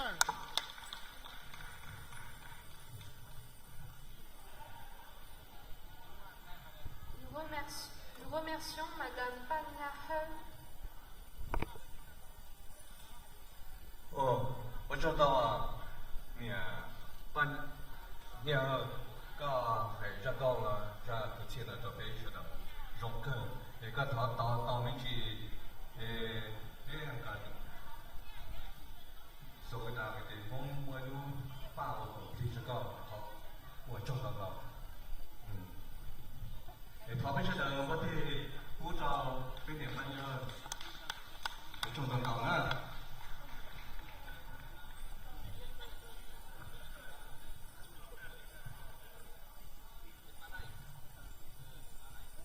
Nous remercions Madame Panahe. 哦，我知道啊，你个还这讲了，这不切的这边是的，容更那个到那去，那个，所谓的那个我有把握平时讲好，我知道了，他们是的，我的护照被你们中等高呢。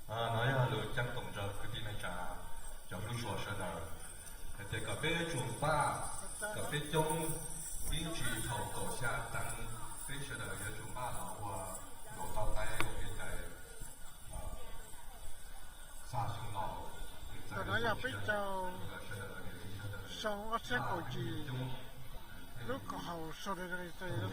nói là chắc tổng giờ cái tin này chả lúc xóa sơn nào thì cà phê chuồng ba cà phê chung biến chỉ thầu cổ xa tăng phê sơn nào giờ chuồng ba là hoa đồ tao tay hiện tại xa xuống lò tao nói là biết cho sau ớt xếp cổ trì lúc có hậu sau đây đây đó